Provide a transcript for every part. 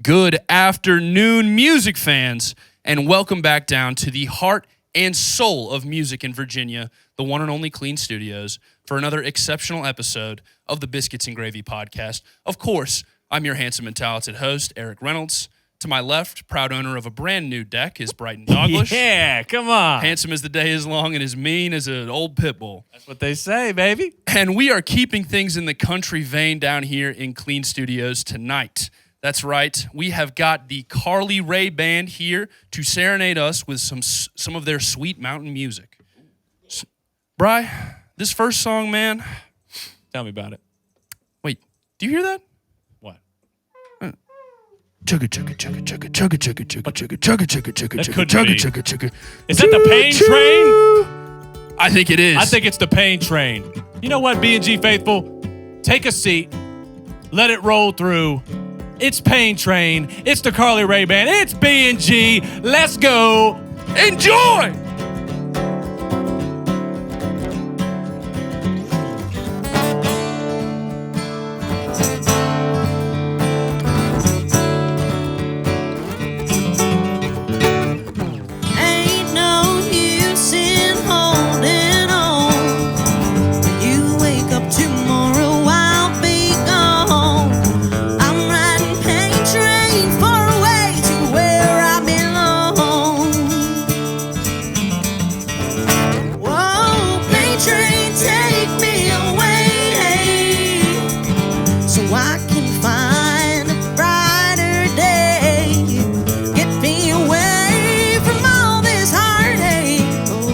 Good afternoon, music fans, and welcome back down to the heart and soul of music in Virginia, the one and only Klean Studios, for another exceptional episode of the Biscuits and Gravy podcast. Of course, I'm your handsome and talented host, Eric Reynolds. To my left, proud owner of a brand new deck, is Brighton Douglas. Yeah, come on. Handsome as the day is long and as mean as an old pit bull. That's what they say, baby. And we are keeping things in the country vein down here in Klean Studios tonight. That's right. We have got the Karlee Raye band here to serenade us with some of their sweet mountain music. Bri, this first song, man. Tell me about it. Wait, do you hear that? What? Chugga chugga chugga chugga chugga chugga chugga chugga chugga chugga chugga chugga chugga chugga chugga. Is that the pain train? I think it is. I think it's the pain train. You know what, B&G faithful? Take a seat. Let it roll through. It's Pain Train. It's the Karlee Raye Band. It's B&G. Let's go. Enjoy! Ain't no use in holding on. When you wake up tomorrow, I'll be gone. I'm riding Pain Train far away to where I belong. Whoa, Pain Train, take me away so I can find a brighter day. Get me away from all this heartache. Oh,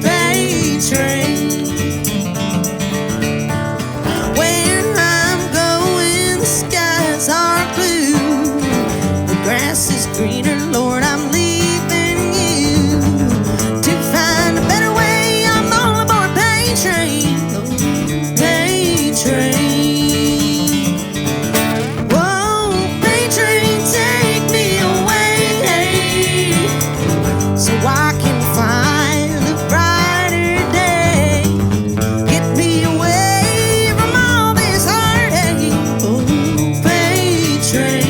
Pain Train. Where I'm going, the skies are blue. The grass is greener, Lord, I'm leaving you to find a better way. I'm all aboard Pain Train. Oh, Pain Train. Whoa, Pain Train, take me away so I can find a brighter day. Get me away from all this heartache. Oh, Pain Train.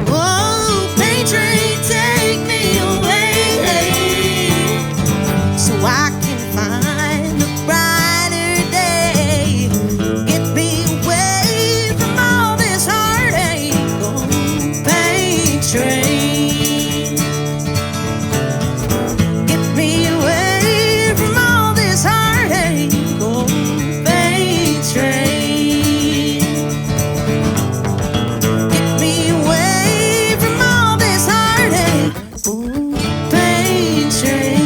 Whoa, Pain Train, take me away so I can find a brighter day. Get me away from all this heartache. Oh, Pain Train. Get me away from all this heartache. Oh, Pain Train. Get me away from all this heartache. Ooh, Pain Train.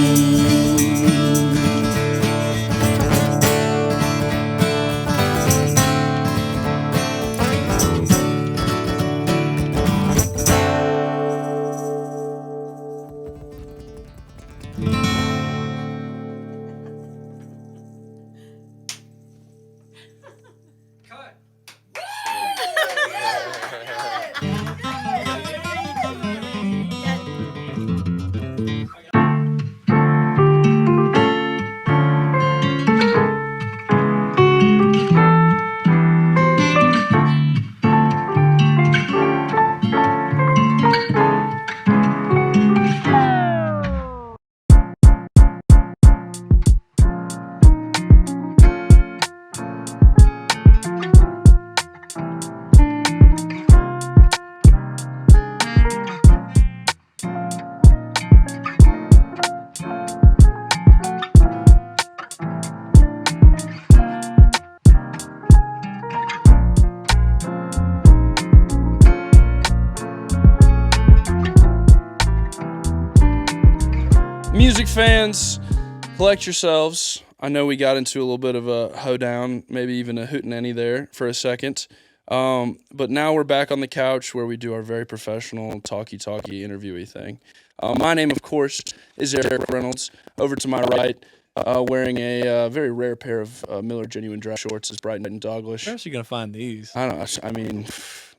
Music fans, Collect yourselves. I know we got into a little bit of a hoedown, maybe even a hootenanny there for a second. But now we're back on the couch where we do our very professional talky interviewee thing. My name, of course, is Eric Reynolds. Over to my right, wearing a very rare pair of Miller Genuine Dress shorts is Brighton and Douglas. Where else are you gonna find these? I don't know. I mean,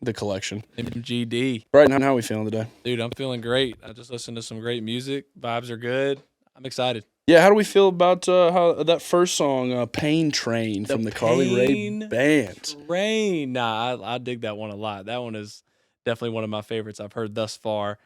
the collection. MGD. Brighton, how are we feeling today? Dude, I'm feeling great. I just listened to some great music. Vibes are good. I'm excited. Yeah, how do we feel about how that first song, Pain Train, from the Karlee Raye band? Rain. Nah, I dig that one a lot. That one is definitely one of my favorites I've heard thus far.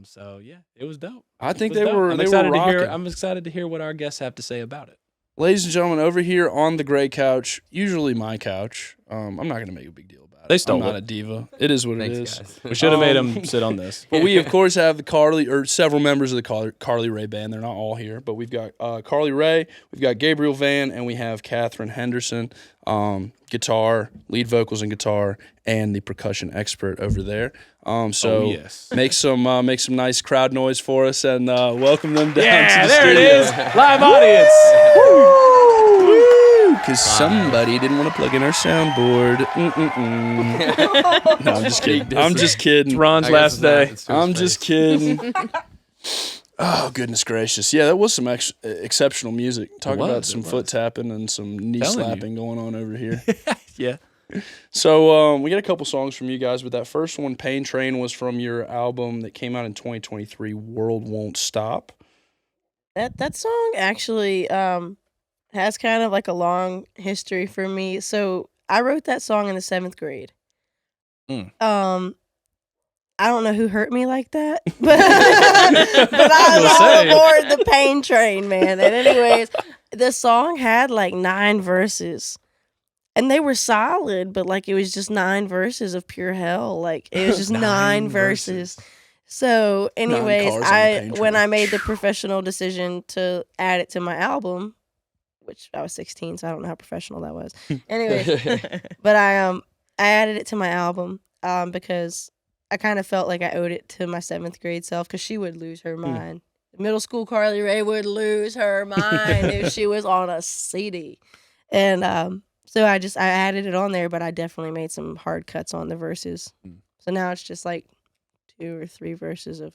So yeah, it was dope. I think It was they dope. were I'm they excited were to hear. rocking. I'm excited to hear what our guests have to say about it. Ladies and gentlemen, over here on the gray couch, usually my couch. I'm not going to make a big deal about it. They stole I'm not it. a diva. It is what Thanks, it is. guys. We should have made them sit on this. But we, of course, have the several members of the Karlee Raye band. They're not all here, but we've got Karlee Raye, we've got Gabriel Van, and we have Katherine Henderson, guitar, lead vocals and guitar, and the percussion expert over there. So yes. make some nice crowd noise for us and welcome them down to Yeah, the there it studio. is. Live audience. Because somebody didn't want to plug in our soundboard. No, I'm just kidding. I'm just kidding. Ron's I guess last it's not. day. It's to his I'm just face. kidding. Oh, goodness gracious. Yeah, that was some exceptional music. Talk was, about it some was. foot tapping and some knee Telling you. slapping going on over here. Yeah. So we got a couple songs from you guys, but that first one, Pain Train, was from your album that came out in 2023, World Won't Stop. That song actually has kind of like a long history for me. So I wrote that song in the 7th grade. I don't know who hurt me like that, but I was all aboard the pain train, man. And anyways, the song had like 9 verses. And they were solid, but like it was just 9 verses of pure hell. Like it was just 9 verses. So, anyways, cars on the pain when train. I made the professional decision to add it to my album, which I was 16, so I don't know how professional that was. Anyways, but I added it to my album because I kind of felt like I owed it to my 7th grade self because she would lose her mind. Middle school Karlee Raye would lose her mind if she was on a CD, and so I added it on there, but I definitely made some hard cuts on the verses. So now it's just like 2 or 3 verses of.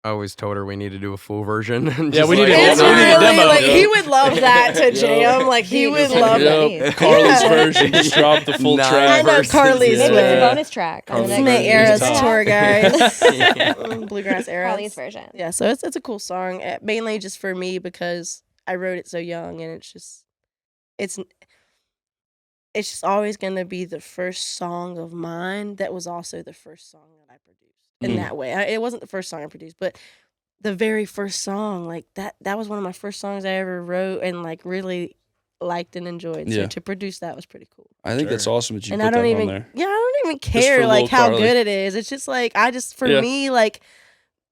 I always told her we need to do a full version. Yeah, we need to It's we need a really demo. like he would love that to jam. Like he would love that. Yep. Carly's version. Just drop the full 9 track. I know verses, Carly's yeah. Maybe it's a way. bonus track. on the Carly's next Snake version. Era's Top. tour guide. Bluegrass Era. Carly's version. Yeah, so it's a cool song. Mainly just for me because I wrote it so young, and it's just always gonna be the first song of mine that was also the first song that I produced in that way. It wasn't the first song I produced, but the very first song, like that was one of my first songs I ever wrote and like really liked and enjoyed. So Yeah. to produce that was pretty cool. I think that's awesome that you And put I don't that even on there. yeah, I don't even for care like little how Karlee. good it is. It's just like for Yeah. me, like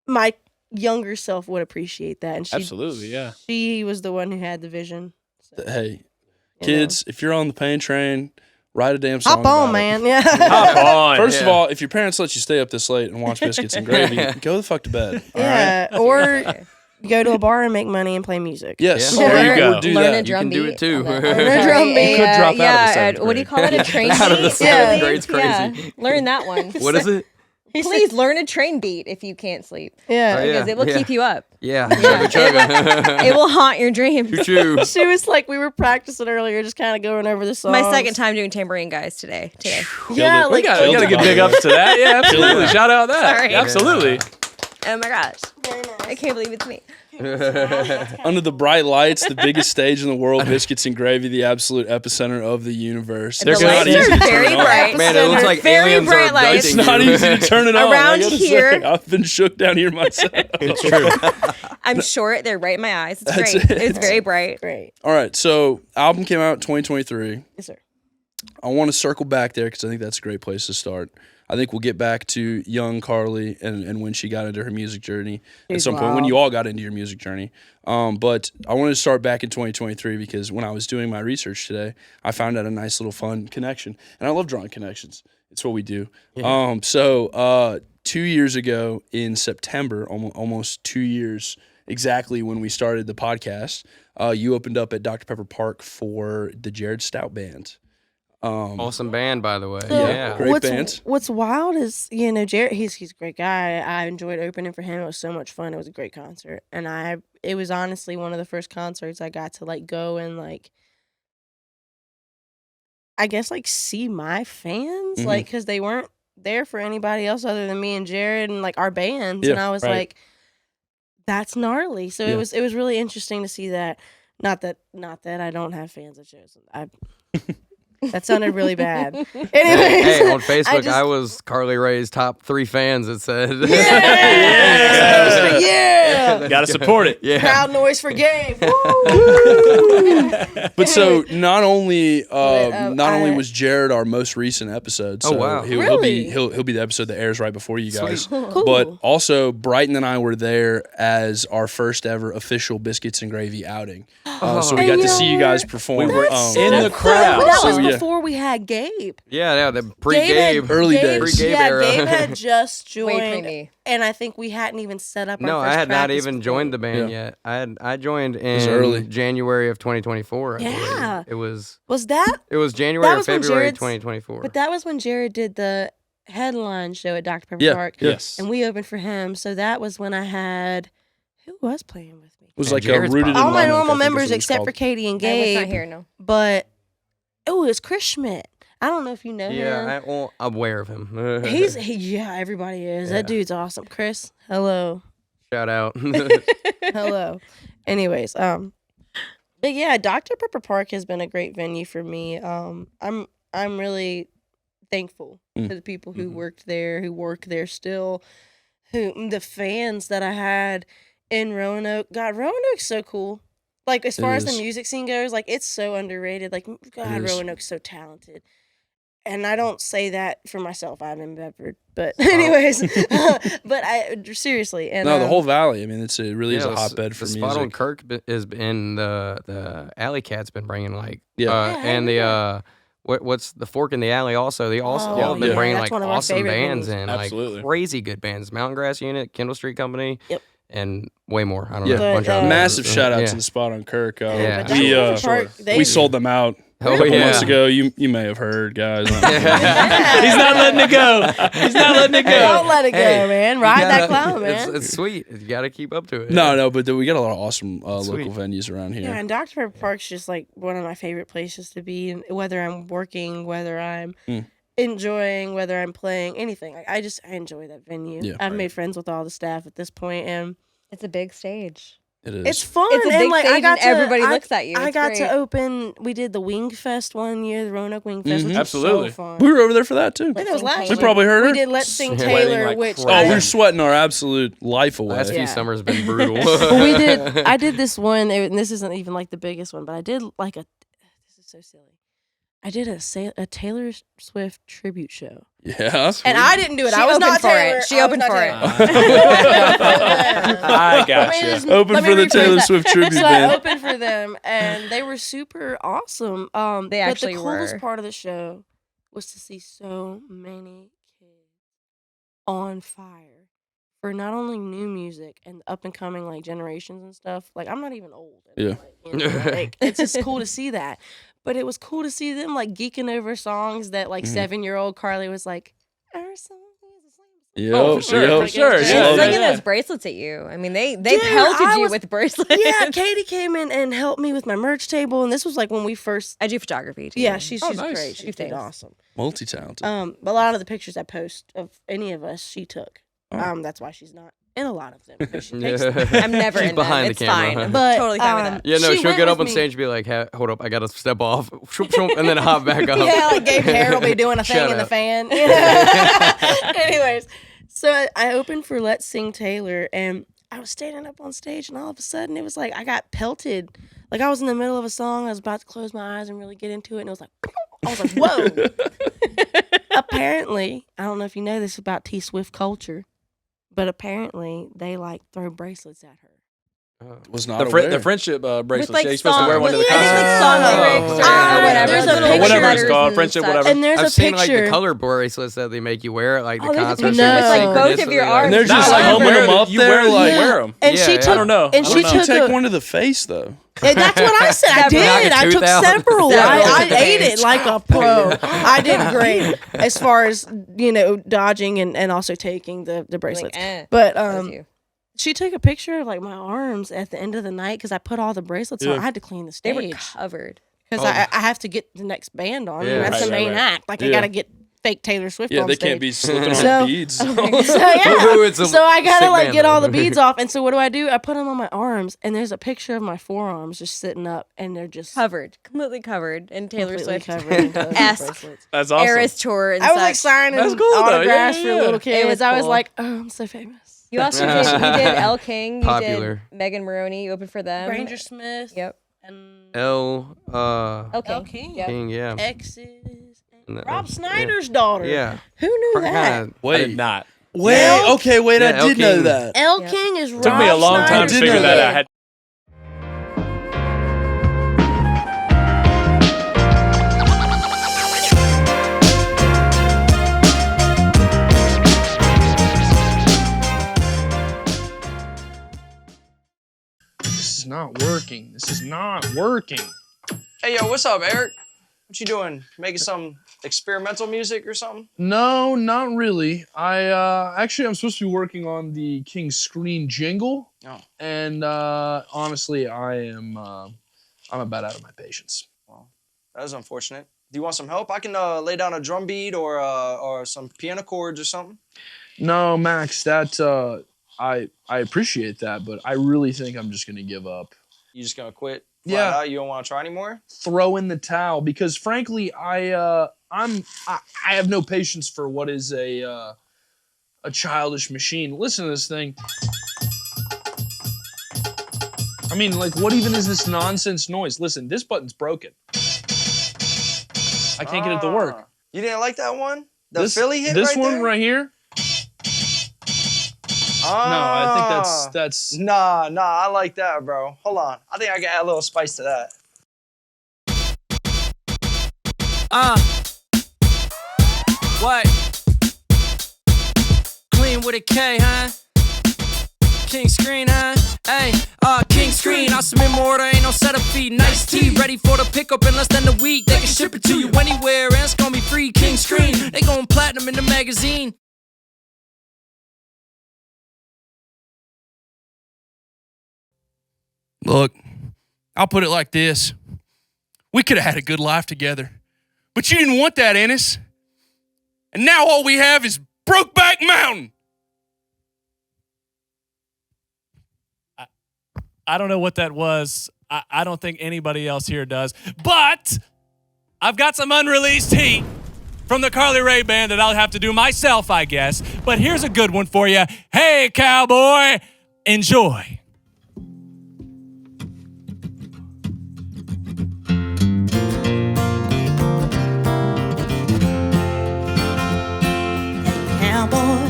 my younger self would appreciate that. And Absolutely, yeah. she was the one who had the vision. So, Hey, you know. kids, if you're on the pain train, write a damn song Hop on, about it. man. Yeah. Hop on. First of all, if your parents let you stay up this late and watch Biscuits and Gravy, go the fuck to bed. All right? Yeah. Or go to a bar and make money and play music. Yes. Yeah. Or There you go. or do Learn a that. drum You can do beat. it too. Learn a drum beat. You could drop out of the 7th What do you grade. call it? A train Out of the beat? 7th Yeah. grade's crazy. Yeah. Learn that one. What is it? Please learn a train beat if you can't sleep. Yeah. Oh, yeah. Because it will keep you up. Yeah. Yeah. Chugga chugga. It will haunt your dreams. Choo choo. She was like, we were practicing earlier, just kind of going over the songs. My second time doing tambourine guys today. Yeah, it. like We gotta give big ups to that. Yeah, absolutely. Shout out that. Sorry. Absolutely. Oh my gosh. very nice. I can't believe it's me. Under the bright lights, the biggest stage in the world, Biscuits and Gravy, the absolute epicenter of the universe. The It's lights not easy are to very turn on. bright. Man, it looks like Very aliens bright are lights. It's abducting not you. easy to turn it on. I Around gotta here. say, I've been shook down here myself. It's true. I'm short. They're right in my eyes. It's That's great. it. It's very bright. Great. All right, so album came out in 2023. Yes, sir. I want to circle back there because I think that's a great place to start. I think we'll get back to young Karlee and when she got into her music journey at She's some point, when wild. you all got into your music journey. But I wanted to start back in 2023 because when I was doing my research today, I found out a nice little fun connection. And I love drawing connections. It's what we do. So 2 years ago in September, almost 2 years exactly when we started the podcast, you opened up at Dr. Pepper Park for the Jared Stout Band. Awesome band, by the way. So, Yeah. Great band. What's wild is, Jared, he's a great guy. I enjoyed opening for him. It was so much fun. It was a great concert. And it was honestly one of the first concerts I got to like go and like, I guess like see my fans, Mhm. like, because they weren't there for anybody else other than me and Jared and like our bands. And I was like, that's gnarly. So it was really interesting to see that. Not that I don't have fans at shows. That sounded really bad. Anyways, Hey, on Facebook, just- I was Karlee Raye's top 3 fans. It said, yeah. Gotta support it. Yeah. Crowd noise for Gabe. Woo! But so not only I- was Jared our most recent episode. So Oh, wow. he'll be Really? the episode that airs right before you guys. Cool. But also Brighton and I were there as our first ever official Biscuits and Gravy outing. So we And got you to see know you guys what? perform. We were That's in so the cool. crowd. That was So, yeah. before we had Gabe. Yeah, the pre-Gabe. Early Gabe, days. Pre-Gabe yeah, era. Gabe had just Way joined, pre-me. and I think we hadn't even set up. No, our I first had not practice even before. joined the band yet. I joined in early. January of 2024. I Yeah. believe. Was that? It was January That or was when February Jared's- 2024. But that was when Jared did the headline show at Dr. Pepper Yeah. Park, Yes. and we opened for him. So that was when I had who was playing with me? It was And like a Jared's rooted in All my Monarch, I normal think is members what it was except called. for Katie and I was Gabe. not here, no. But it was Chris Schmidt. I don't know if you know him. yeah, I'm aware of him. Yeah, everybody is. Yeah. That dude's awesome. Chris, hello. Shout out. Hello. Anyways, but yeah, Dr. Pepper Park has been a great venue for me. I'm really thankful to the people who worked there, who work there still, the fans that I had in Roanoke. God, Roanoke's so cool. Like as far as the is. music scene goes, like it's so underrated. Like God, is. Roanoke's so talented. And I don't say that for myself. I'm in Bedford, but anyways, but I seriously. And No, the whole valley. I mean, it really is Yeah, a hotbed for the music. spot on Kirk has been the Alley Cat's been bringing like Yeah. and the what's the Fork in the Alley also they all have been yeah. bringing That's like one of our awesome favorite bands venues. and Absolutely. like crazy good bands. Mountain Grass Unit, Kendall Street Company, Yep. and way more. I don't Yeah. know. A bunch of others. Massive shout out Yeah. to the spot on Kirk. Yeah. But We Dr. Pepper Park, they- we sold them out a Oh, couple yeah. months ago. You may have heard, guys. He's not letting it go. He's not letting it go. Don't let it go, Hey, man. you Ride that gotta- cloud, man. It's sweet. You got to keep up to it. No, but we got a lot of awesome Sweet. local venues around here. Yeah, and Dr. Pepper Park's just like one of my favorite places to be. And whether I'm working, whether I'm enjoying, whether I'm playing, anything. Like, I enjoy that venue. Yeah, I've right. made friends with all the staff at this point, and It's a big stage. It is. it's fun. It's a and big like, I stage got and everybody I- looks at you. I It's got great. to open. We did the Wing Fest one year, the Roanoke Wing Fest, which was Absolutely. so fun. We were over there for that too. I think it was last We year. probably heard We her. did Let's Sing Sweating Taylor, like which crazy. Oh, I- we're sweating our absolute life away. Last few Yeah. summers have been brutal. But we did. I did this one, and this isn't even like the biggest one, but I did like a. This is so silly. I did a Taylor Swift tribute show, Yeah. and I didn't do it. She I was opened not for Taylor. it. She I was opened not for Taylor. I got Let me you. just- Open let me for the rephrase Taylor that. Swift tribute So band. I opened for them, and they were super awesome. They but actually the coolest were. part of the show was to see so many kids on fire for not only new music and up and coming like generations and stuff. Like I'm not even old. And, Yeah. like, you know, like, it's just cool to see that. But it was cool to see them like geeking over songs that like 7-year-old Karlee was like, Yep, Oh, for sure, yep. for sure, She's yeah, slinging yeah. those bracelets at you. I mean, they Dude, pelted I you was- with bracelets. Yeah, Katie came in and helped me with my merch table, and this was like when we first. I do photography too. Yeah, she's nice. great. She Two did things. awesome. Multi-talented. But a lot of the pictures I post of any of us, she took. That's why she's not in a lot of them. Because she takes them. I'm never She's in behind them. the It's camera. fine. But Totally fine with that. Yeah, no, she she'll went get up with on me. stage and be like, hold up, I got to step off. Shoop, shoop, and then hop back up. Yeah, like Gabe Hair will be doing a thing Shut in the up. fan. Anyways, so I opened for Let's Sing Taylor, and I was standing up on stage, and all of a sudden it was like I got pelted. Like I was in the middle of a song, I was about to close my eyes and really get into it, and it was like, I was like, whoa. Apparently, I don't know if you know this about T Swift culture, but apparently they like throw bracelets at her. Was not The friendship bracelets. like, You're supposed to wear one to the song- concert. like song lyrics or whatever. There's a little picture. Whatever it's letters called, and friendship, such. whatever. And there's I've a seen like picture. the color bracelets that they make you wear, like the Oh, there's a concert. picture with like No. both of your arms. And they're Not just like holding wear them up you there, like. wear them. And she Yeah, took. I don't know. And Why she don't you took take a, one to the face though? And that's what I said. I Several. did. Like a I took tooth out. several. Several. I ate it like a pro. I did great as far as dodging and also taking the bracelets. But That was you. she took a picture of like my arms at the end of the night because I put all the bracelets on. I had to clean the They were stage covered. because I have to get the next band on. Yeah. That's the Right, main act. Like I Yeah. got to get fake Taylor Swift Yeah, on they stage. can't be slipping So- on beads. So yeah, It's a so I gotta sick like band, get all though. the beads off, and so what do? I put them on my arms, and there's a picture of my forearms just sitting up, and they're just Covered. Completely covered in Taylor completely Swift. covered in Taylor Swift Esque. bracelets. That's awesome. Eras tour and I was like such. signing That's cool, though. autographs Yeah, for yeah, little yeah. kids. It was I was cool. like, oh, I'm so famous. You also did. You did El King. You Popular. did Megan Maroney. You opened for them. Ranger Smith. Yep. And L. El King. El King. Yep. King, yeah. Exes. And that- Rob Snyder's daughter. Yeah. Who knew that? Kinda- I did Wait, not. wait, okay, wait, Yeah, I El did know King. that. El Yep. King is Rob Took me a long time to did figure know that that. out. I had This is not working. This is not working. Hey, yo, what's up, Eric? What you doing? Making some experimental music or something? No, not really. Actually I'm supposed to be working on the King screen jingle. Oh. And honestly, I'm about out of my patience. That was unfortunate. Do you want some help? I can lay down a drum beat or some piano chords or something. No, Max, that I appreciate that, but I really think I'm just gonna give up. You just gonna quit? Yeah. Flat out? You don't want to try anymore? Throw in the towel because frankly, I have no patience for what is a childish machine. Listen to this thing. I mean, like, what even is this nonsense noise? Listen, this button's broken. I can't get it to work. Ah. You didn't like that one? The This Philly hit this right one there? right here. No, I think that's Nah, I like that, bro. Hold on. I think I can add a little spice to that. What? Clean with a K, huh? King screen, huh? Hey, King screen. I submit more, there ain't no setup fee. Nice tea, ready for the pickup in less than a week. They can ship it to you anywhere, and it's gonna be free. King screen, they going platinum in the magazine. Look, I'll put it like this. We could have had a good life together. But you didn't want that, Ennis. And now all we have is Brokeback Mountain. I don't know what that was. I don't think anybody else here does. But I've got some unreleased heat from the Karlee Raye band that I'll have to do myself, I guess. But here's a good one for you. Hey, cowboy, enjoy. Cowboy,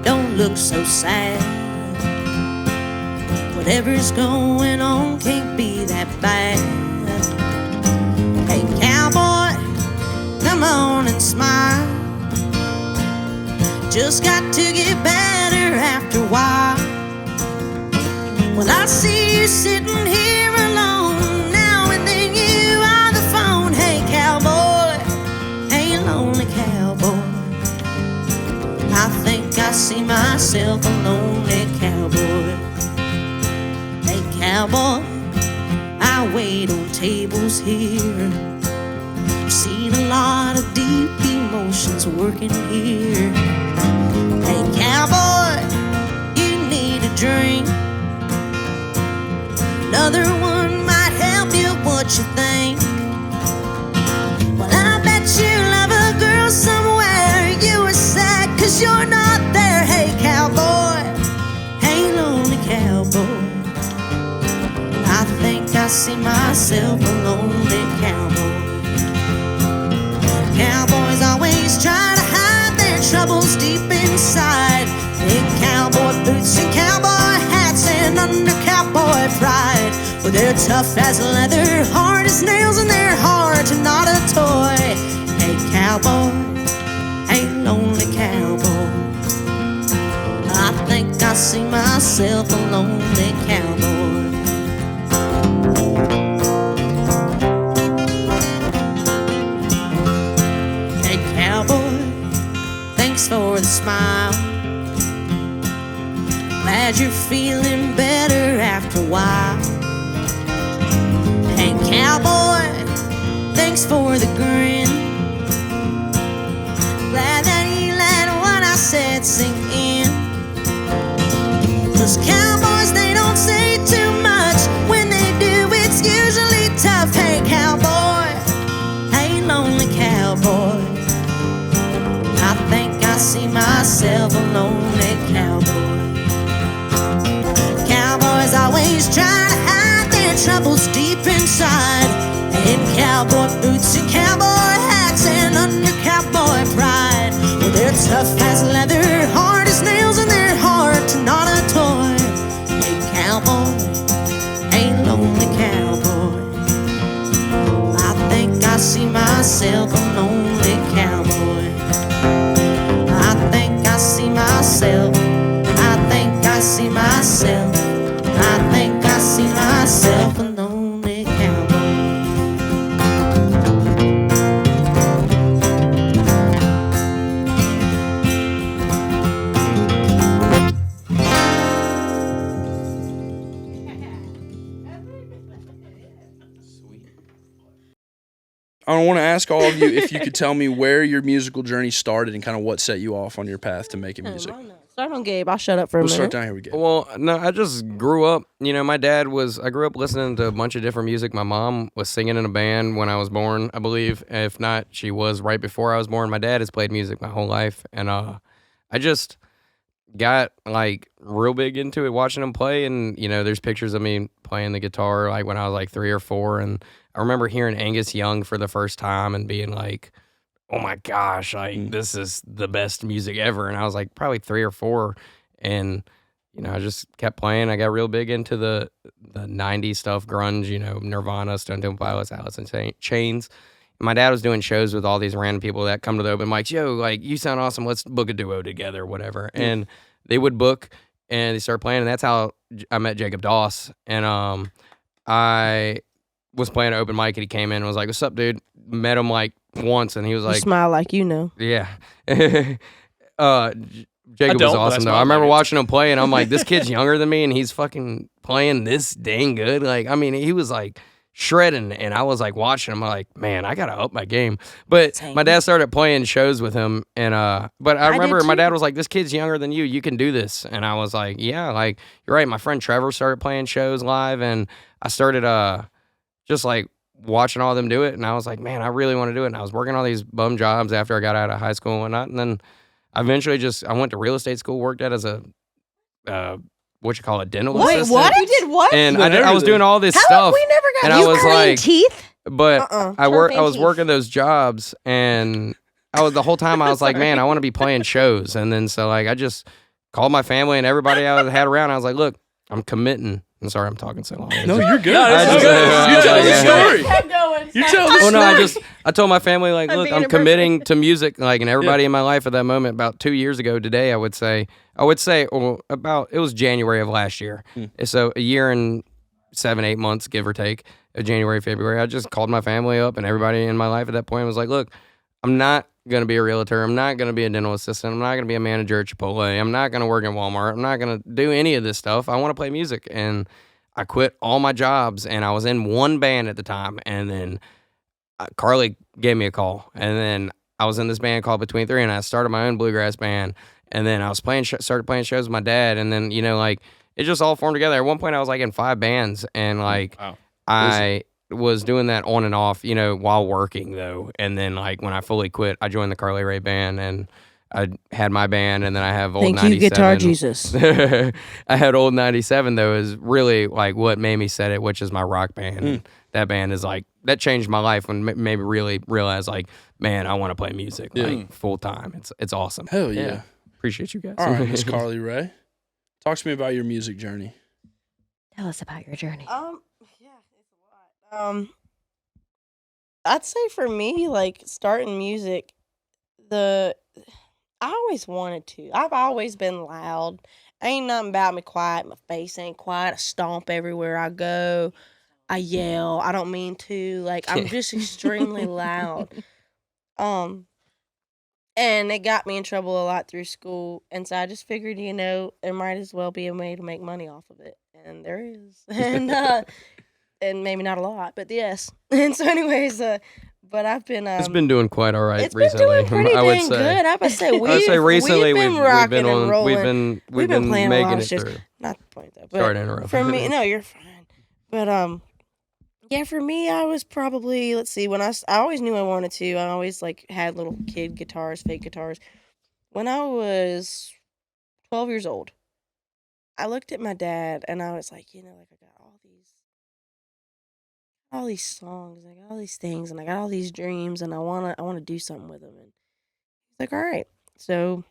don't look so sad. Whatever's going on can't be that bad. Hey, cowboy, come on and smile. Just got to get better after a while. Well, I see you sitting here alone. Now and then you on the phone. Hey, cowboy, hey, lonely cowboy. I think I see myself a lonely cowboy. Hey, cowboy, I wait on tables here. Seen a lot of deep emotions working here. Hey, cowboy, you need a drink. Another one might help you, what you think? Well, I bet you love a girl somewhere. You are sad 'cause you're not there. Hey, cowboy, hey, lonely cowboy. I think I see myself a lonely cowboy. Cowboys always try to hide their troubles deep inside. In cowboy boots and cowboy hats and under cowboy Well, they're tough as leather, hard as nails, and they're hard to not a toy. Hey, cowboy, hey, lonely cowboy. I think I see myself a lonely cowboy. Hey, cowboy, thanks for the smile. Glad you're feeling better after a while. Hey, cowboy, thanks for the grin. Glad that you let what I said sink in. 'Cause cowboys, they don't say too much. When they do, it's usually tough. Hey, cowboy, hey, lonely cowboy. I think I see myself a lonely cowboy. Cowboys always try to hide their troubles deep inside. In cowboy boots and cowboy hats and under cowboy pride. Well, they're tough as leather, hard as nails, and they're hard to not a toy. Hey, cowboy, hey, lonely cowboy. I think I see myself a lonely cowboy. I think I see myself. I think I see myself. I think I see myself a lonely cowboy. I want to ask all of you if you could tell me where your musical journey started and kind of what set you off on your path to making music. Start on Gabe. I'll shut up for a We'll minute. start down here with Gabe. Well, no, I just grew up. My dad I grew up listening to a bunch of different music. My mom was singing in a band when I was born, I believe. If not, she was right before I was born. My dad has played music my whole life. And I just got like real big into it, watching him play. And, there's pictures of me playing the guitar like when I was like 3 or 4. And I remember hearing Angus Young for the first time and being like, oh my gosh, like this is the best music ever. And I was like probably 3 or 4. And, I just kept playing. I got real big into the 90s stuff, grunge, Nirvana, Stone Temple Pilots, Alice in Chains. And my dad was doing shows with all these random people that come to the open mics. Yo, like, you sound awesome. Let's book a duo together, whatever. And they would book and they started playing. And that's how I met Jacob Doss. And I was playing an open mic and he came in and was like, what's up, dude? Met him like once and he was like, you smile like you know. Yeah. Jacob was awesome, though. I remember watching him play, and I'm like, this kid's younger than me, and he's fucking playing this dang good. Like, I mean, he was like shredding, and I was like watching him. I'm like, man, I gotta up my game. But my dad started playing shows with him, and but I remember my dad was like, this kid's younger than you can do this. And I was like, yeah, like you're right. My friend Trevor started playing shows live, and I started just like watching all of them do it, and I was like, man, I really want to do it. And I was working all these bum jobs after I got out of high school and whatnot, and then I eventually I went to real estate school, worked at as a dental assistant. Wait, what? You did what? And I was doing all this How stuff. we never got and you I was clean like, teeth? But I was working those jobs, and the whole time I was like, man, I want to be playing shows. And then so like I just called my family and everybody I had around. I was like, look, I'm committing. I'm sorry, I'm talking so long. No, you're good. No, You tell the story. Keep going. You tell the story. No, I told my family, like, look, I'm committing to music, like, and everybody in my life at that moment, about 2 years ago today, I would say, it was January of last year. So a year and 7-8 months, give or take, January, February. I just called my family up, and everybody in my life at that point was like, look, I'm not going to be a realtor. I'm not going to be a dental assistant. I'm not going to be a manager at Chipotle. I'm not going to work at Walmart. I'm not going to do any of this stuff. I want to play music. And I quit all my jobs, and I was in one band at the time. And then Karlee gave me a call. And then I was in this band called Between Three, and I started my own bluegrass band. And then I was started playing shows with my dad. And then, like, it just all formed together. At one point, I was like in 5 bands. And like, I was doing that on and off, while working though. And then like when I fully quit, I joined the Karlee Raye band, and I had my band, and then I have Old 97. Thank you, Guitar Jesus. I had Old 97 though, is really like what made me set it, which is my rock band. And that band is like, that changed my life and made me really realize like, man, I want to play music like full time. It's awesome. Hell yeah. Appreciate you guys. All right, Miss Karlee Raye. Talk to me about your music journey. Tell us about your journey. I'd say for me, like starting music, I always wanted to. I've always been loud. Ain't nothing about me quiet. My face ain't quiet. I stomp everywhere I go. I yell. I don't mean to. Like I'm just extremely loud. And it got me in trouble a lot through school. And so I just figured, there might as well be a way to make money off of it. And there is. And maybe not a lot, but yes. And so anyways, but I've been It's been doing quite all right it's recently. been doing pretty I would dang say. good. I would say I would say recently we've been rocking and rolling. we've been playing a lot making of it shows. through. Not the point though. But Sorry to interrupt. For me, no, you're fine. But yeah, for me, I was probably, let's see, I always knew I wanted to. I always like had little kid guitars, fake guitars. When I was 12 years old, I looked at my dad and I was like, I got all these songs, I got all these things, and I got all these dreams, and I wanna do something with them. And he's like, all right. So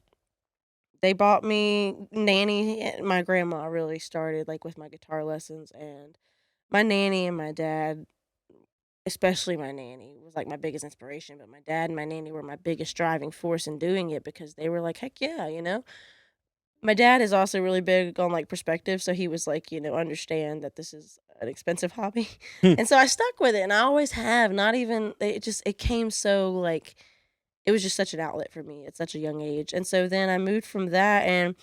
they bought me nanny. My grandma really started like with my guitar lessons, and my nanny and my dad, especially my nanny, was like my biggest inspiration. But my dad and my nanny were my biggest driving force in doing it because they were like, heck yeah. My dad is also really big on like perspective, so he was like, understand that this is an expensive hobby. And so I stuck with it, and I always have. Not even it came so like it was just such an outlet for me at such a young age. And so then I moved from that, and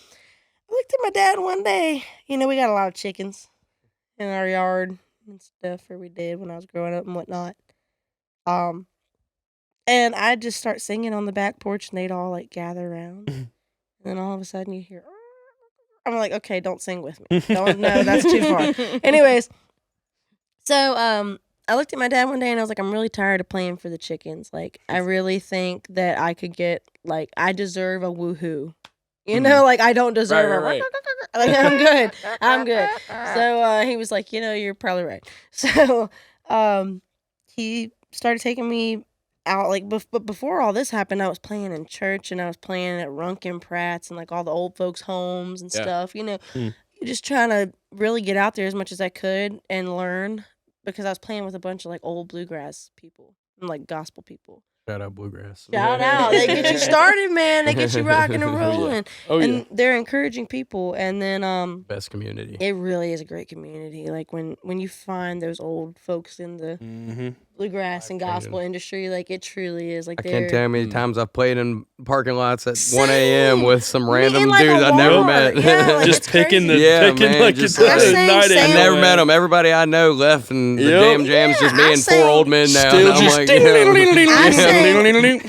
I looked at my dad one day. We got a lot of chickens in our yard and stuff, or we did when I was growing up and whatnot. And I just start singing on the back porch, and they'd all like gather around. And then all of a sudden you hear, I'm like, okay, don't sing with me. No, that's too far. Anyways, so I looked at my dad one day and I was like, I'm really tired of playing for the chickens. Like, I really think that I could get, like, I deserve a woohoo. Like, I don't deserve Right. Like, I'm good. So he was like, you're probably right. So he started taking me out, like, but before all this happened, I was playing in church and I was playing at Runkin' Pratt's and like all the old folks' homes and stuff. Just trying to really get out there as much as I could and learn, because I was playing with a bunch of like old bluegrass people and like gospel people. Shout out bluegrass. Shout out. They get you started, man. They get you rocking and rolling. Oh, And they're encouraging people. And then Best community. it really is a great community. Like when you find those old folks in the bluegrass and gospel industry, like it truly is. Like I can't tell you how many times I've played in parking lots at 1 a.m. with some random like dudes a I never Walmart. met. Yeah, like, Just it's picking crazy. man, like just it's I a sang night Sam- I angle. never met them. Everybody I know left, and the Yep. damn jam's just me I and sang- four old men now. Still And I'm just like,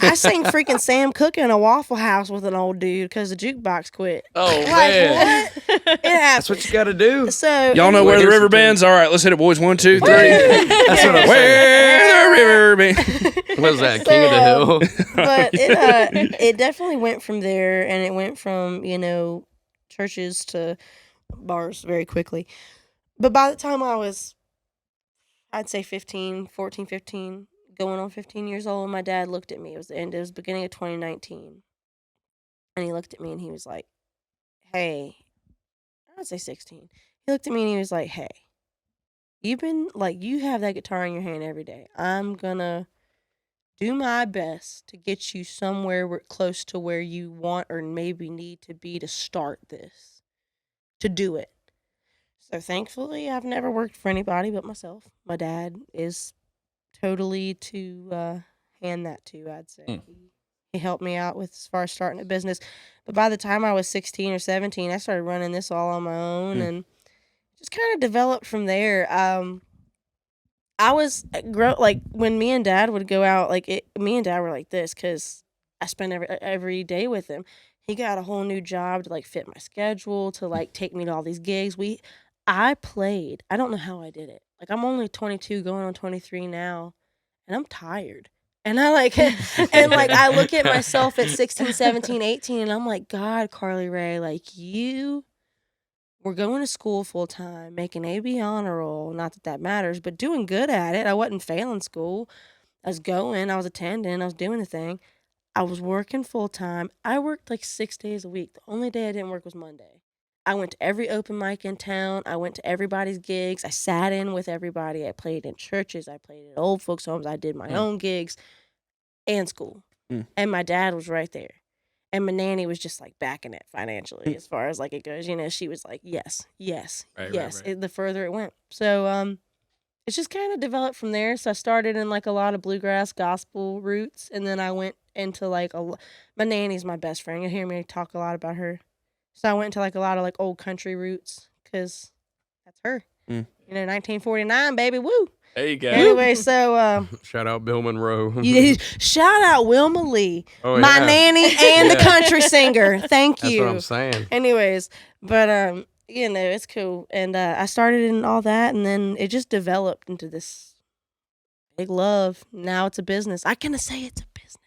I sang freaking Sam Cooke in a Waffle House with an old dude because the jukebox quit. Oh, Like, man. what? It happened. That's what you got to do. So Y'all know where the Here's river the thing. band's? All right, let's hit it, boys. 1, 2, 3. That's what I'm saying. Where the river band? What was that? King of the Hill? But it definitely went from there, and it went from churches to bars very quickly. But by the time I was, I'd say 14, 15, going on 15 years old, my dad looked at me. It was beginning of 2019, and he looked at me and he was like, "Hey," I'd say 16. He looked at me and he was like, "Hey, you have that guitar in your hand every day. I'm gonna do my best to get you somewhere close to where you want or maybe need to be to start this, to do it." So thankfully, I've never worked for anybody but myself. My dad is totally to hand that to, I'd say. He helped me out with as far as starting a business. But by the time I was 16 or 17, I started running this all on my own and just kind of developed from there. I was like when me and Dad would go out, me and Dad were like this because I spent every day with him. He got a whole new job to like fit my schedule, to like take me to all these gigs. I played. I don't know how I did it. Like I'm only 22, going on 23 now, and I'm tired. And I I look at myself at 16, 17, 18, and I'm like, God, Karlee Raye, like you were going to school full time, making AB honor roll. Not that matters, but doing good at it. I wasn't failing school. I was attending, I was doing the thing. I was working full time. I worked like 6 days a week. The only day I didn't work was Monday. I went to every open mic in town. I went to everybody's gigs. I sat in with everybody. I played in churches. I played at old folks' homes. I did my own gigs and school. And my dad was right there. And my nanny was just like backing it financially as far as like it goes. You know, she was like, yes. Right. The further it went. So it's just kind of developed from there. So I started in like a lot of bluegrass gospel roots. And then I went into like my nanny's my best friend. You'll hear me talk a lot about her. So I went into like a lot of like old country roots because that's her. You know, 1949, baby, woo. There you go. Anyway, so Shout out Bill Monroe. shout out Wilma Lee, Oh, my yeah. nanny and the country singer. Thank That's you. what I'm saying. Anyways, but you know, it's cool. And I started in all that, and then it just developed into this big love. Now it's a business. I can say it's a business.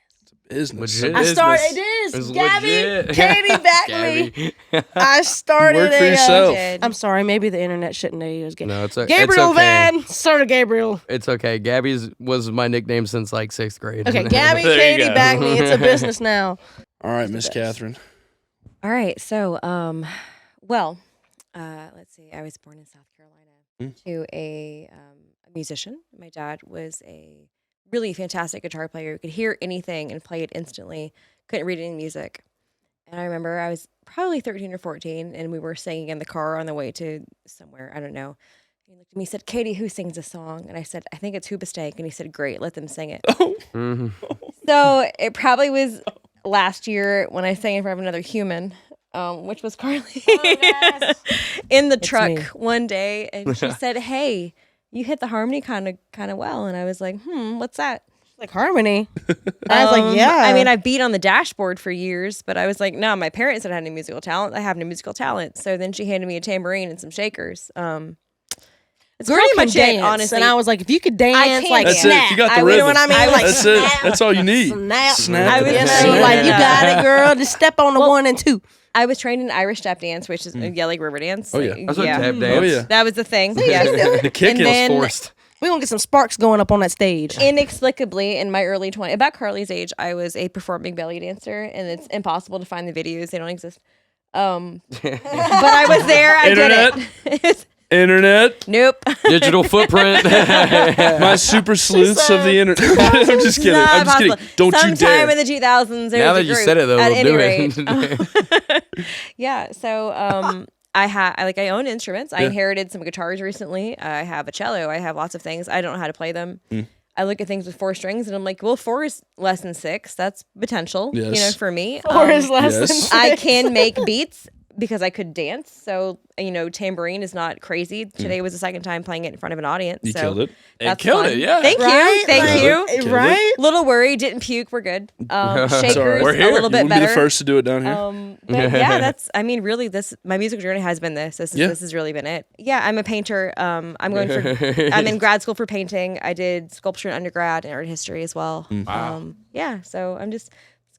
Business. Legit. I started. business. It It's is Gabby, legit. Katie, back me. Gabby. I started Work for yourself. I'm sorry, maybe the internet shouldn't know you was gay. No, it's Gabriel it's okay. Van, sort of Gabriel. It's okay. Gabby's was my nickname since like 6th grade. Okay, Gabby, There you Katie, go. back me. It's a business now. All right, Miss Katherine. All right. So, let's see. I was born in South Carolina to a musician. My dad was a really fantastic guitar player who could hear anything and play it instantly. Couldn't read any music. And I remember I was probably 13 or 14, and we were singing in the car on the way to somewhere. I don't know. He looked at me and said, "Katie, who sings a song?" And I said, "I think it's Hoobastank." And he said, "Great, let them sing it." Mhm. So it probably was last year when I sang in front of another human, which was Karlee, in the truck me. one day, and she said, "Hey, you hit the harmony kind of well." And I was like, "What's that?" Like harmony. I was like, yeah. I mean, I beat on the dashboard for years, but I was like, no, my parents don't have any musical talent. I have no musical talent. So then she handed me a tambourine and some shakers. It's Girl pretty can much dance, it, honestly. and I was like, if you could dance, can't like dance. That's snap. it. You got the You rhythm. know what I mean? Like, That's it. snap, That's all you need. Snap. Snap. You know, Snap. like you got it, girl. Just step on the 1 and 2. I was trained in Irish step dance, which is like river dance. Oh, yeah. That's what tap dance. Oh yeah. That was the thing. Yeah. The kick And is then- forced. We're going to get some sparks going up on that stage. Inexplicably, in my early 20s, about Karlee's age, I was a performing belly dancer, and it's impossible to find the videos. They don't exist. But I was there. I Internet. did it. Internet. Nope. Digital footprint. My super sleuths of the internet. I'm just kidding. Not I'm just kidding. possible. Don't you Sometime dare. in the 2000s. there Now was that a you group. said it, though, At we'll any do rate, it. yeah. So I own instruments. I inherited some guitars recently. I have a cello. I have lots of things. I don't know how to play them. I look at things with 4 strings, and I'm like, well, 4 is less than 6. That's potential. You know, Yes. for me. 4 is less yes. than 6. I can make beats because I could dance. So, you know, tambourine is not crazy. Today was the second time playing it in front of an audience. You so killed it. That's killed fun. it, yeah. Thank Right? you. Thank Like- you. Killed it. Right? Little worried, didn't puke. We're good. Shakers, We're here. a little You bit wouldn't be better. the first to do it down here. But yeah, that's. I mean, really, my music journey has been this. This Yeah. has really been it. Yeah, I'm a painter. I'm in grad school for painting. I did sculpture in undergrad and art history as well. Yeah, so I'm just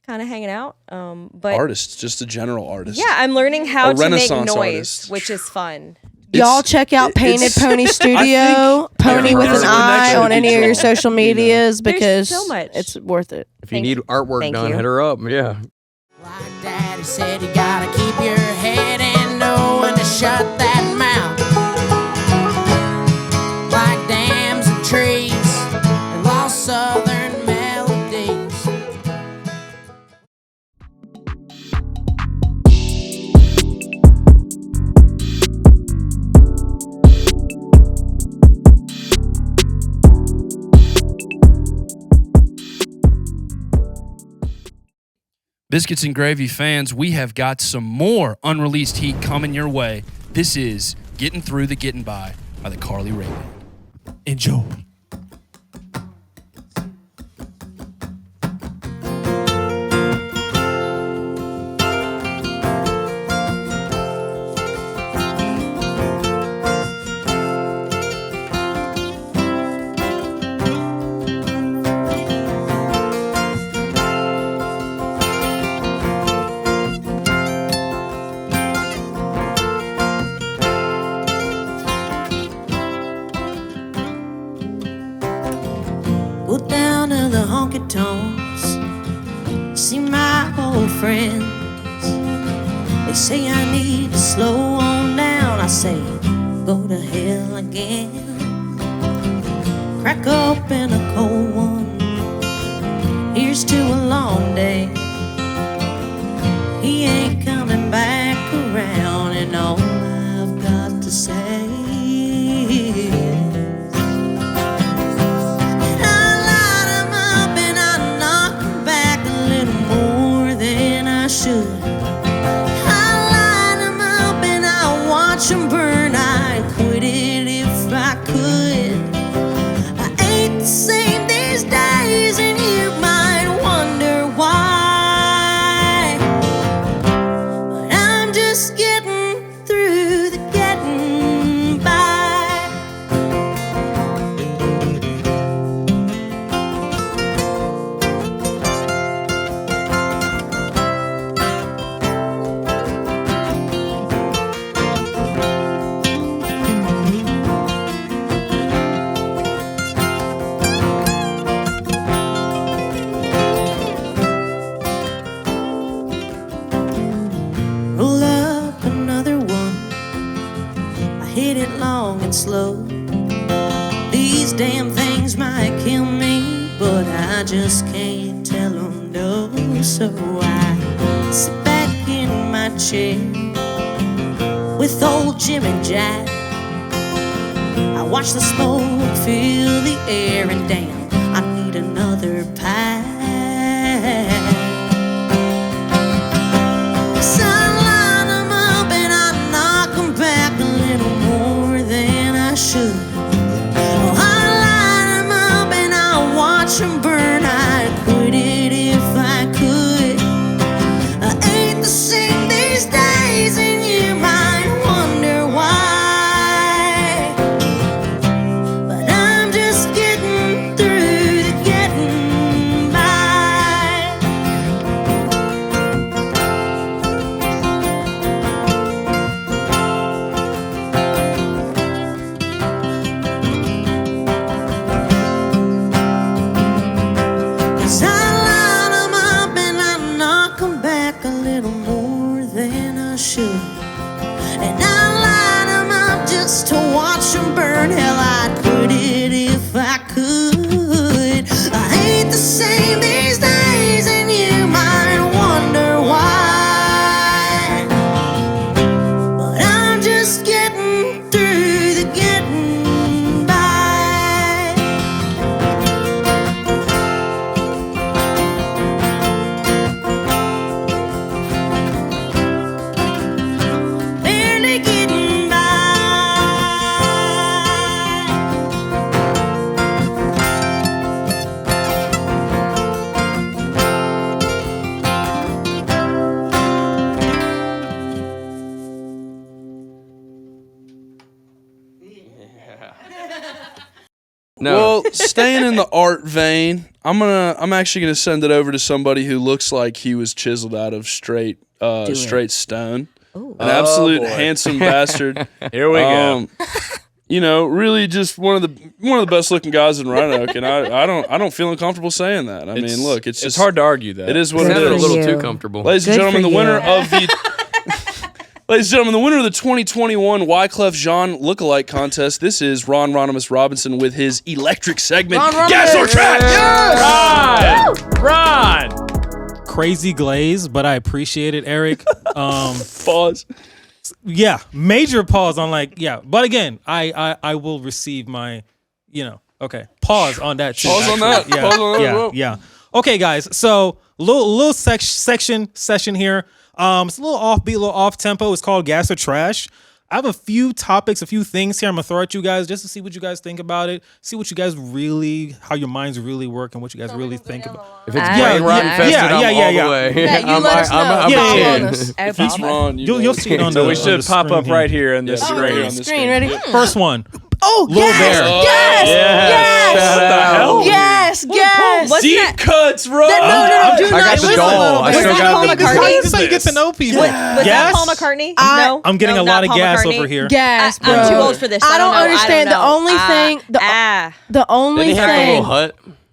kind of hanging out. But Artist, just a general artist. yeah, I'm learning how A to make Renaissance noise, artist. which is fun. Y'all check out Painted Pony Studio, Pony Yeah, with there's an one eye next on to any of each your one, social you know. medias There's because so much. it's worth it. If you need artwork Thank done, you. hit her up. Yeah. Like Daddy said, you gotta keep your head and know when to shut that mouth. Like dams and trees and lost southern melodies. Biscuits and Gravy fans, we have got some more unreleased heat coming your way. This is Getting Through the Getting By the Karlee Raye Band. Enjoy. Go down to the honky tonks, see my old friends. They say I need to slow on down. I say, go to hell again. Crack open a cold one. Here's to a long day. He ain't coming back around, and all I've got to say is I light him up and I knock him back a little more than I should. I light him up and I watch him burn. I'd quit it if I could. I ain't the same these days, and you might wonder why. But I'm just getting through the getting by. Roll up another one. I hit it long and slow. These damn things might kill me, but I just can't tell them no. So I sit back in my chair with old Jim and Jack. I watch the smoke fill the air, and damn, I need another pack. So I line 'em up and I knock 'em back a little more than I should. Oh, I line 'em up and I watch 'em burn. I'd quit it if I could. I ain't the same these days, and you might wonder why. But I'm just getting through the getting by. Cause I line 'em up and I knock 'em back a little more than I should. And I line 'em up just to watch 'em burn. Hell, I'd quit it if I could. I ain't the same these days, and you might wonder why. But I'm just getting through the getting by. Barely getting by. No. Well, staying in the art vein, I'm actually gonna send it over to somebody who looks like he was chiseled out of straight stone. An absolute boy. handsome bastard. Here we go. You know, really just one of the best looking guys in Roanoke, and I don't feel uncomfortable saying that. I mean, look, it's just hard to argue that. It is what it Sounded a is. little you. too comfortable. Ladies and Good gentlemen, for the winner you. of the Ladies and gentlemen, the winner of the 2021 Wyclef Jean Lookalike Contest, this is Ron Ronimus Robinson with his electric segment, Gas or Trash! Ron! Crazy glaze, but I appreciate it, Eric. Pause. Yeah, major pause on but again, I will receive my, okay, pause on that too. Pause on actually. that. Yeah, Pause on that as yeah, well. yeah. Okay, guys, so little session here. It's a little offbeat, a little off tempo. It's called Gas or Trash. I have a few topics, a few things here I'm gonna throw at you guys just to see what you guys think about it. See what you guys how your minds really work and what you guys really think about. If it's Yeah, brain rot yeah, infested, yeah, I'm yeah, all yeah. the way. Yeah, you let us know. I'm Yeah, a yeah, 10. yeah. If it's Ron, You'll see it on the So we on should the pop screen up here. right here in this Yeah, screen. right Here. on the Screen, ready? First one. Oh, Lil yes! Bear. Yes! Yes! Yes! What the hell? Yes! Yes! What's Deep that? cuts, Ron. No, do I not got the listen. doll. I Was still that got Paul the McCartney? This is how you get to know people. Was Gas? that Paul McCartney? No. I'm getting No, a lot not of Paul gas McCartney. over here. Gas, I'm bro. too old for this. I don't know. understand. The know. only thing, the Did only he have the little thing, hut?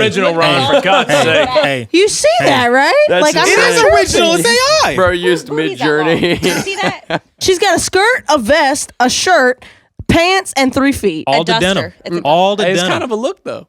original, Ron, for God's sake. Hey, You see that, right? That's I'm insane. not It is original. it's AI. Bro used Mid-Journey. See that? She's got a skirt, a vest, a shirt, pants, and 3 feet. All A the duster. denim. It's a All the Hey, it's denim. kind of a look though.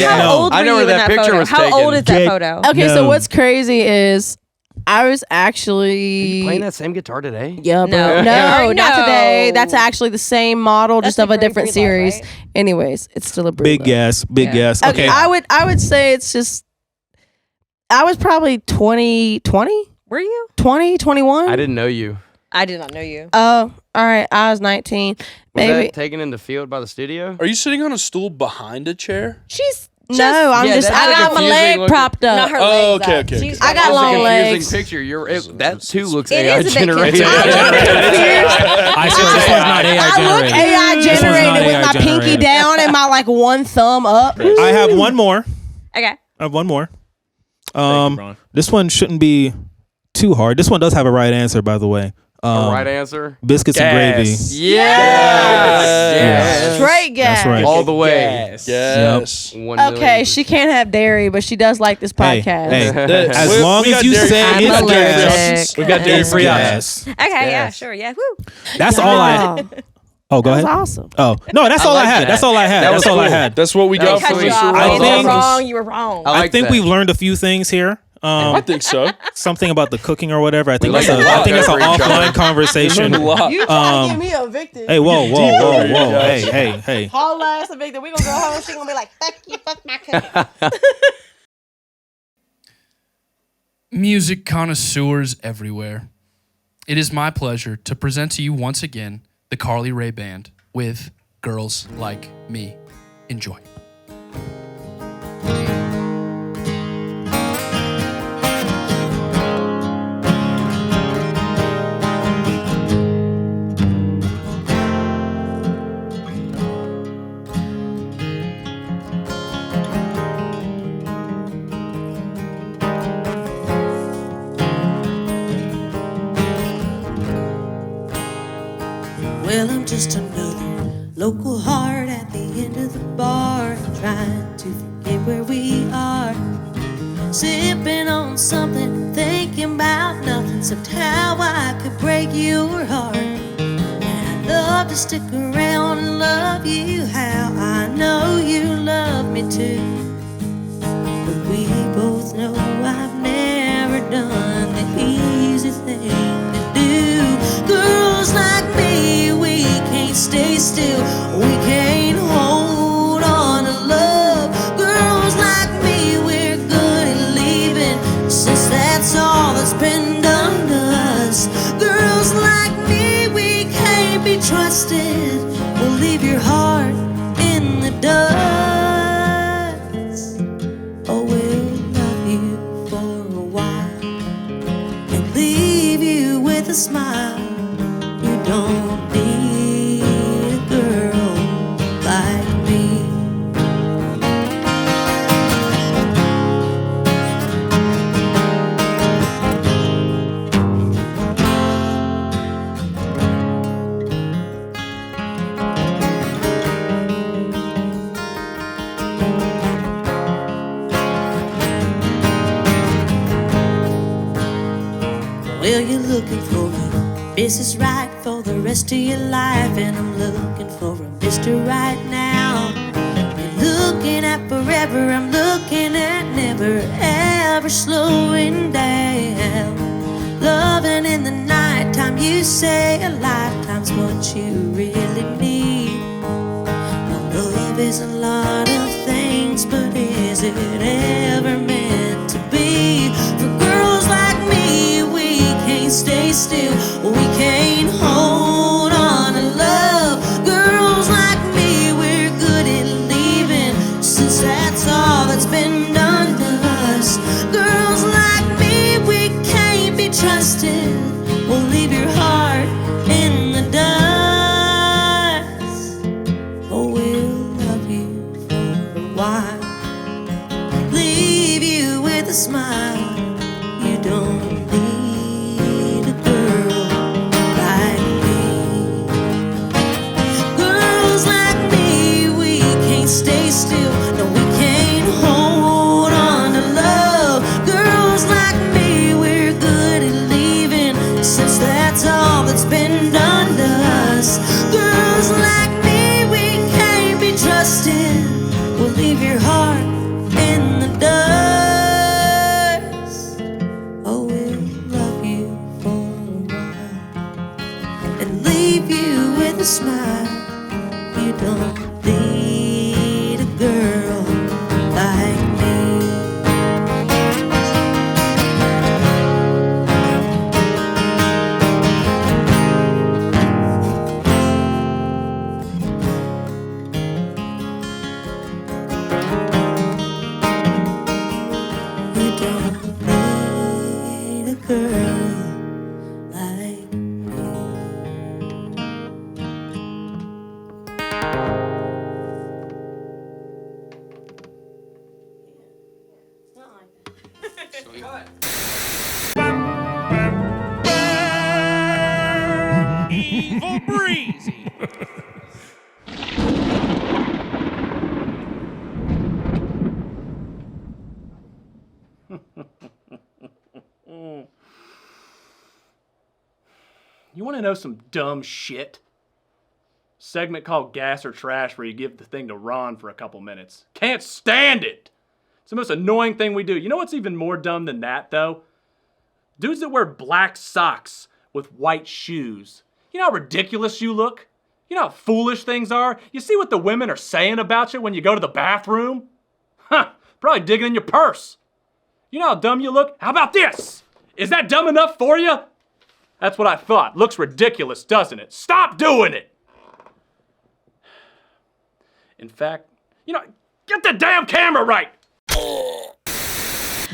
Yeah. How old were I know you where in that picture photo? was How taken. old is that photo? Okay, so No. what's crazy is I was actually You playing that same guitar today? Yeah, bro. No. No, not No. today. That's actually the same model, That's just of the a different Gray Breed series. light, right? Anyways, it's still a Big Breedlove. guess. Big Yeah. guess. Okay, Okay. I would say it's just I was probably 20, Were you? 21. I didn't know you. I did not know you. Oh, all right. I was 19. Was Maybe. that taken in the field by the studio? Are you sitting on a stool behind a chair? She's No, I'm Yeah, just. that's I a got my confusing leg looking- propped Not up. her Oh, legs okay, up. okay, okay. She's I got That's long a confusing legs. picture. That too looks It AI is a bit generated. I said this one's not AI I look generated. AI This one's not generated with AI my pinky generated. down and my like one thumb up. I have one more. Okay. I have one more. Ron. This one shouldn't be too hard. This one does have a right answer, by the way. Right answer. Biscuits and gravy. Gas. Yes. Straight gas. That's right. All the way. Yes. Yes. 1 million. Okay, she can't have dairy, but she does like this Hey, podcast. hey, as We- long we as got you dairy- say I'm it's allergic. gas, We've got dairy free gas. Okay. Yeah. Yes. Sure. Yeah. Woo. That's all I. Wow, Oh, go that was ahead. awesome. Oh no, that's all I like had. that. That's all I had. That was That's all I cool. had. That's what we That got was from sweet. Mr. I You think- were Ron. wrong. You were wrong. I I like think that. we've learned a few things here. I think so. Something about the cooking or whatever. I think like that's to I walk think that's an over each other. offline conversation. A lot. You trying to get me evicted? Hey, whoa, whoa, deep whoa, over here, whoa! guys. Hey. Haul ass evicted. We gonna go home. She gonna be like, "Fuck you, fuck my cooking." Music connoisseurs everywhere. It is my pleasure to present to you once again the Karlee Raye Band with Girls Like Me. Enjoy. Well, I'm just another local heart at the end of the bar, trying to forget where we are. Sipping on something, thinking about nothing, except how I could break your heart. And I'd love to stick around and love you how I know you love me too. But we both know I've never done the easy thing to do. Girls like me, we can't stay still, we can't hold on to love. Girls like me, we're good at leaving, since that's all that's been done to us. Girls like me, we can't be trusted, we'll leave your heart in the dust. Oh, we'll love you for a while and leave you with a smile. You don't need a girl like me. Well, you're looking for a Mrs. Right for the rest of your life, and I'm looking for a Mr. Right now. You're looking at forever, I'm looking at never ever slowing down. Loving in the nighttime, you say a lifetime's what you really need. Well, love is a lot of things, but is it ever meant to be? For girls like me, we can't stay still, we can't hold on to love. Girls like me, we're good at leaving, since that's all that's been done to us. Girls like me, we can't be trusted, we'll leave your heart in the dust. Oh, we'll love you for a while, leave you with a smile. You don't need a girl like me. Girls like me, we can't stay still, no, we can't hold on to love. Girls like me, we're good at leaving, since that's all that's been done to us. Girls like me, we can't be trusted, we'll leave your heart in the dust. Evil Breezy. You want to know some dumb shit? Segment called Gas or Trash where you give the thing to Ron for a couple minutes. Can't stand it! It's the most annoying thing we do. You know what's even more dumb than that, though? Dudes that wear black socks with white shoes. You know how ridiculous you look? You know how foolish things are? You see what the women are saying about you when you go to the bathroom? Huh, probably digging in your purse. You know how dumb you look? How about this? Is that dumb enough for you? That's what I thought. Looks ridiculous, doesn't it? Stop doing it! In fact, you know, get the damn camera right!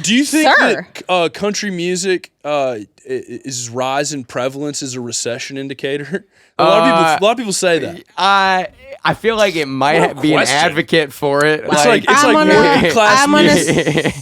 Do you think Sir. that country music is rise in prevalence as a recession indicator? A lot of people say that. I feel like it might be an question. advocate for it. It's like I'm working class gonna music.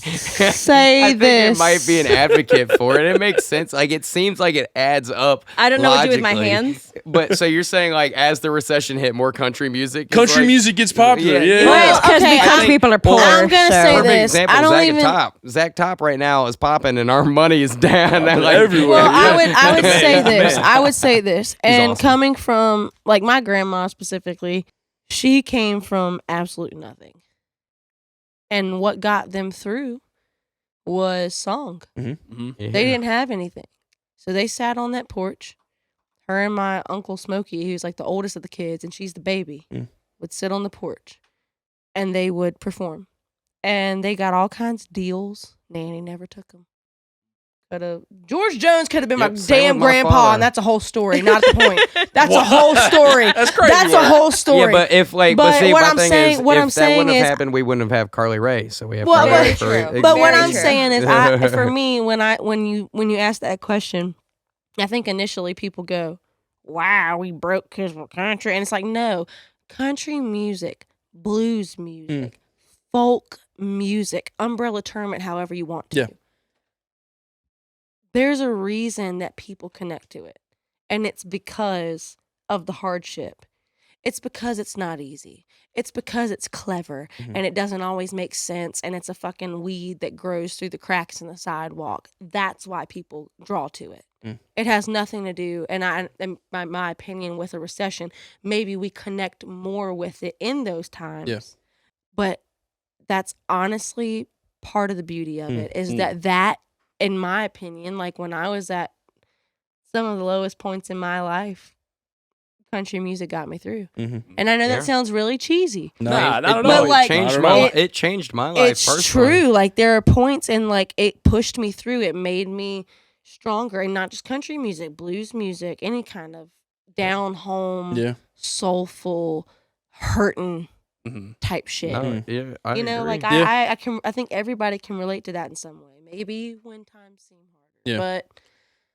say I think this. it might be an advocate for it. It makes sense. Like it seems like it adds up. I don't know what to do with my logically. hands. But so you're saying like as the recession hit, more country music. is, Country like- music gets popular. Yeah. Yeah. Well, Because okay, I- people are poor. I'm gonna so- say Perfect this. example. I don't Zach even. Top. Zach Top right now is popping, and our money is down. Like, everywhere. Well, Yeah. I would say this. I would say this. And awesome. coming from like my grandma specifically, she came from absolute nothing. And what got them through was song. Yeah. They didn't have anything. So they sat on that porch. Her and my uncle Smokey, who's like the oldest of the kids, and she's the baby, would sit on the porch and they would perform. And they got all kinds of deals. Nanny never took them. George Jones could have been Yep, my same damn with my grandpa, father. and that's a whole story, not the point. That's a whole story. That's crazy That's a work. whole story. Yeah, but if like, But see, what my I'm thing saying- is, what if I'm that saying wouldn't have is- happened, we wouldn't have Karlee Raye. So we have Well, Karlee but- Raye Very for. true. But what Very I'm true. saying is, for me, when you ask that question, I think initially people go, "Wow, we broke because we're country," and it's like, no, country music, blues music, folk music, umbrella term it however you want to. Yeah. There's a reason that people connect to it, and it's because of the hardship. It's because it's not easy. It's because it's clever and it doesn't always make sense, and it's a fucking weed that grows through the cracks in the sidewalk. That's why people draw to it. It has nothing to do, and my opinion, with a recession, maybe we connect more with it in those times. Yeah. But that's honestly part of the beauty of it is that, in my opinion, like when I was at some of the lowest points in my life, country music got me through. And I know that sounds really cheesy. Nah, not at But, all. like, it changed my life. It's personally. true. Like there are points, and like it pushed me through. It made me stronger, and not just country music, blues music, any kind of down home, soulful, hurting type shit. No, yeah, I you know, agree. like I think everybody can relate to that in some way. Maybe when times seem harder, but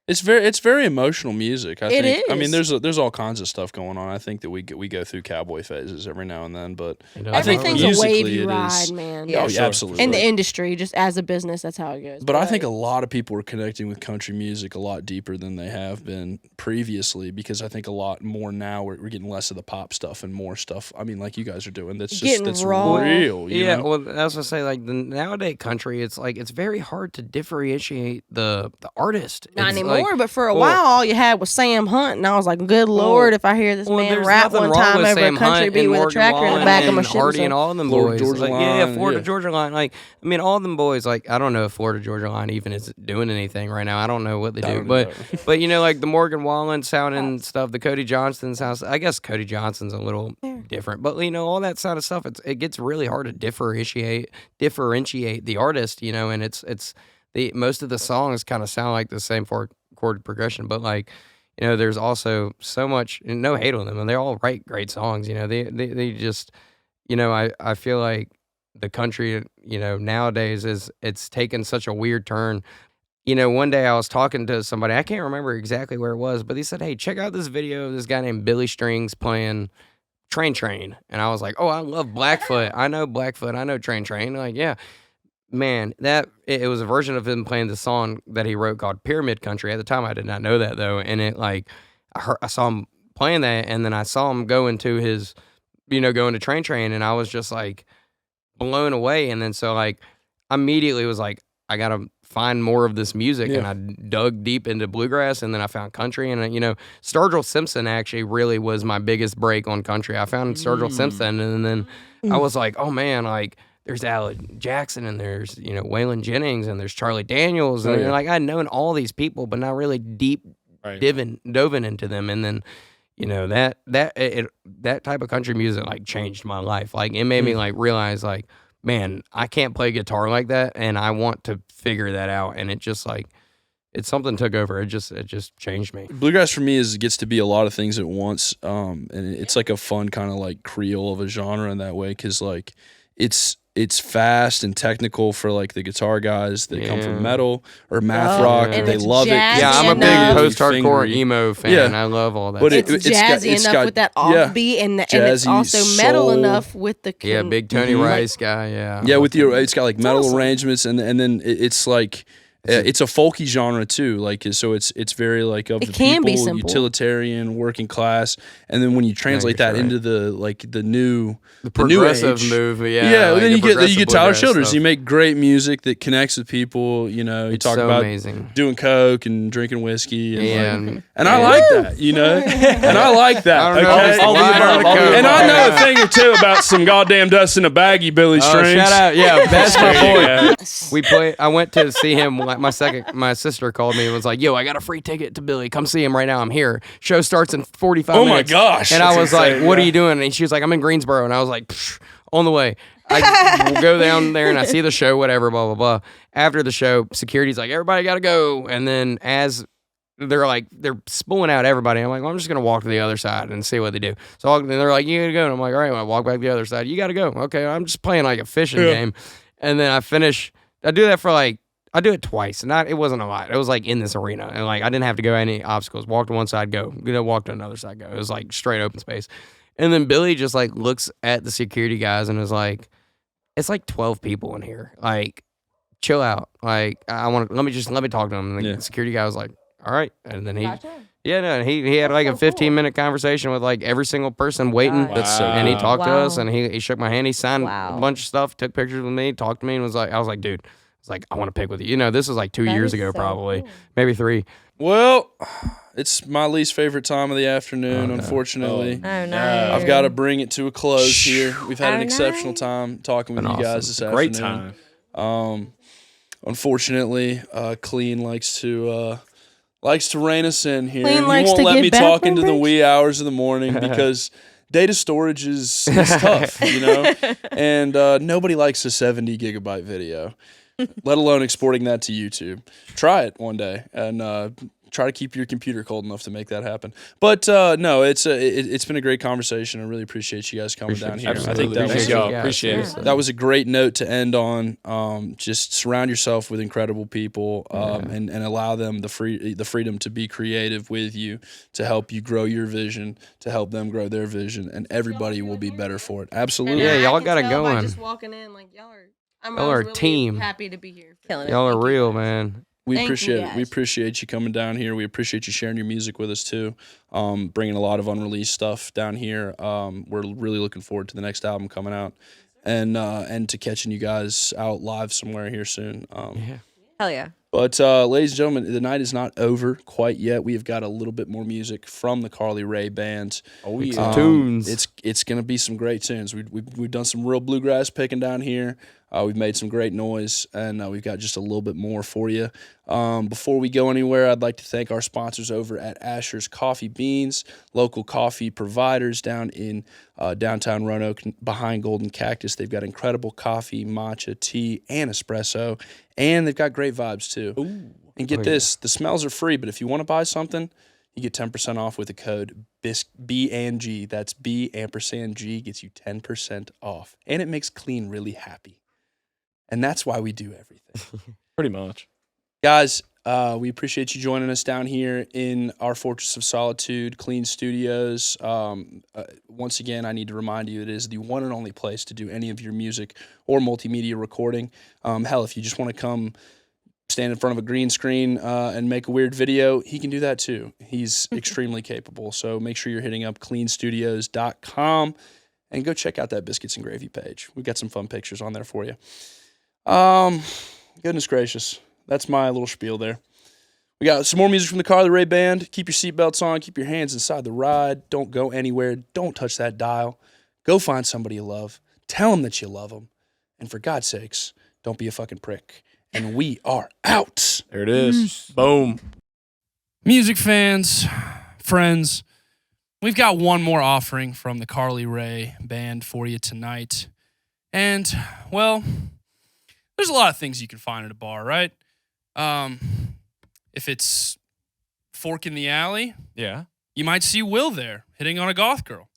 It's very emotional music. I It think. I is. mean, there's all kinds of stuff going on. I think that we go through cowboy phases every now and then, but It does. I think everything's a musically wavy it ride, is. man. Oh, yeah, absolutely. In the industry, just as a business, that's how it goes. But I think a lot of people are connecting with country music a lot deeper than they have been previously, because I think a lot more now we're getting less of the pop stuff and more stuff. I mean, like you guys are doing. That's raw. real. You Yeah, know? well, that's what I say. Like the nowadays country, it's like it's very hard to differentiate the artist. Not It's anymore, like- but for a well, while, all you had was Sam Hunt, and I was like, "Good Lord, if I hear this man there's rap nothing one wrong time with over Sam a country Hunt beat and with a Morgan tractor in the Wallen back of and my shit." Hardy and all them Florida boys. Georgia Like, Line, yeah, Florida yeah. Georgia Line. Like, I mean, all them boys. Like, I don't know if Florida Georgia Line even is doing anything right now. I don't know what they do, but you know, like the Morgan Wallen sound and stuff, the Cody Johnston sounds. I guess Cody Johnston's a little different, but you know, all that sort of stuff. It gets really hard to differentiate the artist. You know, and it's the most of the songs kind of sound like the same chord progression, but like. You know, there's also so much, and no hate on them, and they all write great songs. You know, they just, you know, I feel like the country, you know, nowadays it's taken such a weird turn. You know, one day I was talking to somebody, I can't remember exactly where it was, but he said, "Hey, check out this video of this guy named Billy Strings playing Train," and I was like, "Oh, I love Blackfoot. I know Blackfoot. I know Train." Like, yeah. man, it was a version of him playing the song that he wrote called Pyramid Country. At the time, I did not know that though, and it like I saw him playing that, and then I saw him go into his, going to Train, and I was just like blown away, and then so like I immediately was like, I gotta find more of this music, and I dug deep into bluegrass, and then I found country, and Sturgill Simpson actually really was my biggest break on country. I found Sturgill Simpson, and then I was like, oh man, like there's Alan Jackson, and there's Waylon Jennings, and there's Charlie Daniels, and like I'd known all these people, but not really deep dove into them, and then that type of country music like changed my life. Like it made me like realize like, man, I can't play guitar like that, and I want to figure that out. And it just like, it's something took over. It just changed me. Bluegrass for me gets to be a lot of things at once, and it's like a fun kind of like Creole of a genre in that way, because like it's fast and technical for like the guitar guys that come from metal or math rock. and They it's love it. jazzy I'm a big enough. post-hardcore emo fan. I love all that. But It's jazzy it's enough got- with that yeah, offbeat, and it's jazzy, also metal soul. enough with the big Tony Rice guy. Yeah, with it's got like metal arrangements, and then it's like it's a folky genre too. Like so, it's very like of It the can be people, simple. utilitarian, working class, and then when you translate that into the new progressive age, move. then like you the get Tyler progressive Childers. stuff. You make great music that connects with people. You It's talk so about amazing. doing coke and drinking whiskey, and And I like that. And I like that. I don't know, okay? it's all the above, all the And I above. know a thing or two about some goddamn dust in a baggie, Billy Strings. Shout out, that's my There you boy. I went to see him. Like my sister called me and was like, "Yo, I got a free ticket to Billy. Come see him right now. I'm here. Show starts in 45 Oh my minutes." gosh, And that's I was insane, like, "What yeah. are you doing?" And she was like, "I'm in Greensboro." And I was like, "Psh, on the way." I go down there and I see the show, whatever, blah blah blah. After the show, security's like, "Everybody got to go." And then as they're spooling out everybody, I'm like, "Well, I'm just gonna walk to the other side and see what they do." So they're like, "You gotta go," and I'm like, "All right." When I walk back to the other side, "You gotta go." Okay, I'm just playing like a fishing game, and then I finish. I do that for like. I do it twice, and it wasn't a lot. It was like in this arena, and like I didn't have to go any obstacles. Walk to one side, go. Walk to another side, go. It was like straight open space. And then Billy just like looks at the security guys and is like, "It's like 12 people in here. Like, chill out. Like, let me talk to them." And the security guy was like, "All right." And then he had like a 15-minute conversation with like every single person waiting. That's so and he cool. talked to us, and he shook my hand. He signed Wow. a bunch of stuff, took pictures with me, talked to me, and I was like, dude. It's like, I want to pick with you. This was like 2 That years is ago, so probably. cool. Maybe 3. Well, it's my least favorite time of the afternoon, unfortunately. Oh no! I've got to bring it to a close here. We've had an Oh, exceptional no. time talking with Been you guys awesome. this Great afternoon. time. Unfortunately, Klean likes to rein us in here. Klean And he likes won't to let get me talk into the bathroom wee hours of the morning because data storage is tough, and nobody likes a 70 gigabyte video, let alone exporting that to YouTube. Try it one day and try to keep your computer cold enough to make that happen. But no, it's been a great conversation. I really appreciate you guys coming down here. I think that was Appreciate it. that was a great note to end on. Just surround yourself with incredible people and allow them the freedom to be creative with you, to help you grow your vision, to help them grow their vision, and everybody will be better for it. Absolutely. Yeah, y'all I can got it tell by going. Just walking in, like y'all are. I Y'all are was a really team. Happy to be here. Killing it. Y'all are Thank you, real, guys. man. We Thank you, appreciate it. We guys. appreciate you coming down here. We appreciate you sharing your music with us too. Bringing a lot of unreleased stuff down here. We're really looking forward to the next album coming out, and to catching you guys out live somewhere here soon. Hell yeah! But ladies and gentlemen, the night is not over quite yet. We have got a little bit more music from the Karlee Raye band. Oh yeah. Tunes. It's gonna be some great tunes. We've done some real bluegrass picking down here. We've made some great noise, and we've got just a little bit more for you. Before we go anywhere, I'd like to thank our sponsors over at Asher's Coffee Beans, local coffee providers down in downtown Roanoke behind Golden Cactus. They've got incredible coffee, matcha, tea, and espresso, and they've got great vibes too. Ooh. And get this, the smells are free, but if you want to buy something, you get 10% off with the code BANG. That's B&G gets you 10% off. And it makes Klean really happy. And that's why we do everything. Pretty much. Guys, We appreciate you joining us down here in our Fortress of Solitude, Klean Studios. Once again, I need to remind you, it is the one and only place to do any of your music or multimedia recording. Hell, if you just want to come stand in front of a green screen and make a weird video, he can do that too. He's extremely capable. So make sure you're hitting up cleanstudios.com and go check out that Biscuits and Gravy page. We've got some fun pictures on there for you. Goodness gracious. That's my little spiel there. We got some more music from the Karlee Raye Band. Keep your seatbelts on. Keep your hands inside the ride. Don't go anywhere. Don't touch that dial. Go find somebody you love. Tell them that you love them. And for God's sakes, don't be a fucking prick. And we are out. There it is. Boom. Music fans, friends, we've got one more offering from the Karlee Raye Band for you tonight. And, well, there's a lot of things you can find at a bar, right? If it's Fork in the Alley, Yeah. you might see Will there hitting on a goth girl.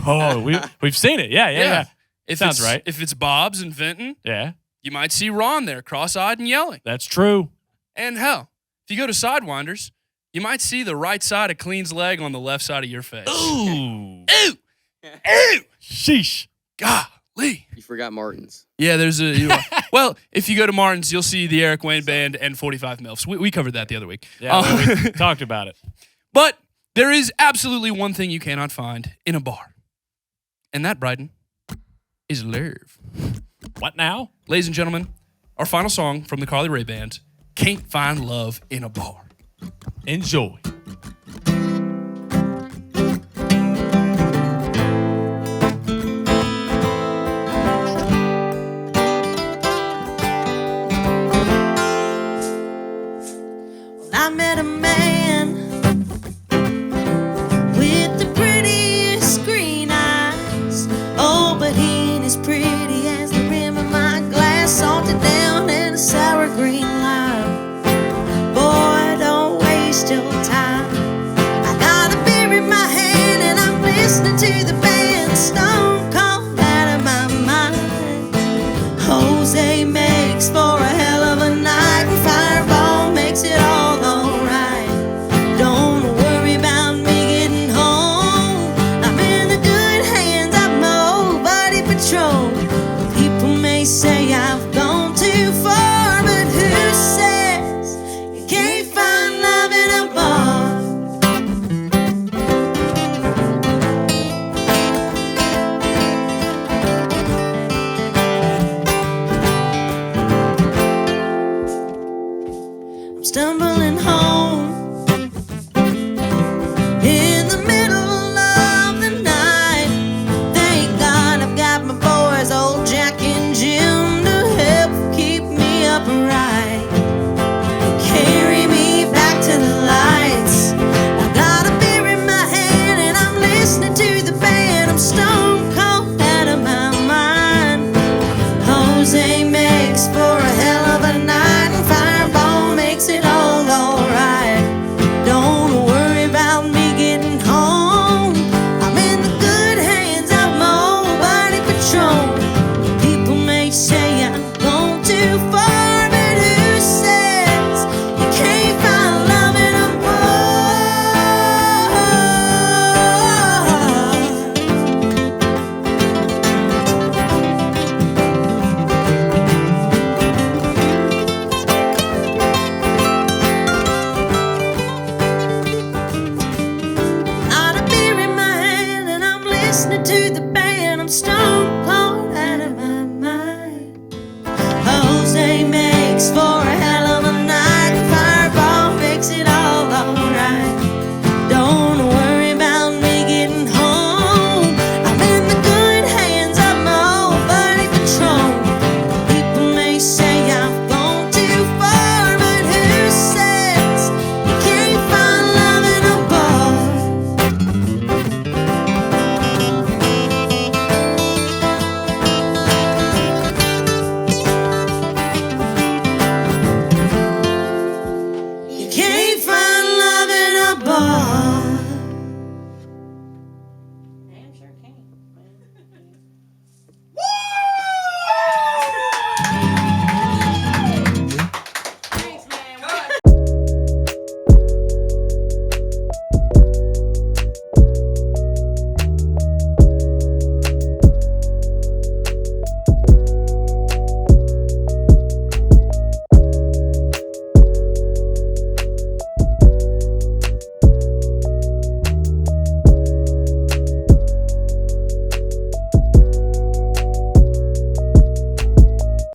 Oh, we've seen it. Yeah. If Sounds it's, right. If it's Bob's in Vinton, Yeah. you might see Ron there cross-eyed and yelling. That's true. And hell, if you go to Sidewinders, you might see the right side of Clean's leg on the left side of your face. Ooh. Ew! Ew! Sheesh. Golly. You forgot Martin's. Yeah, there's a... well, if you go to Martin's, you'll see the Eric Wayne Band and 45 MILFs. We covered that the other week. Yeah, we talked about it. But there is absolutely one thing you cannot find in a bar. And that, Bryden, is love. What now? Ladies and gentlemen, our final song from the Karlee Raye Band, Can't Find Love in a Bar. Enjoy. I met a man with the prettiest green eyes. Oh, but he ain't as pretty as the rim of my glass, salted down in a sour green lime. Boy, don't waste your time. I got a beer in my hand and I'm listening to the band, stone cold out of my mind. Jose makes for a hell of a night, and Fireball makes it all alright. Don't worry about me getting home. I'm in the good hands of my old buddy Patrol. People may say I've gone too far, but who says you can't find love in a bar? I'm stumbling home in the middle of the night. Thank God I've got my boys, old Jack and Jim, to help keep me upright, carry me back to the lights. I got a beer in my hand and I'm listening to the band. I'm stone cold out of my mind. Jose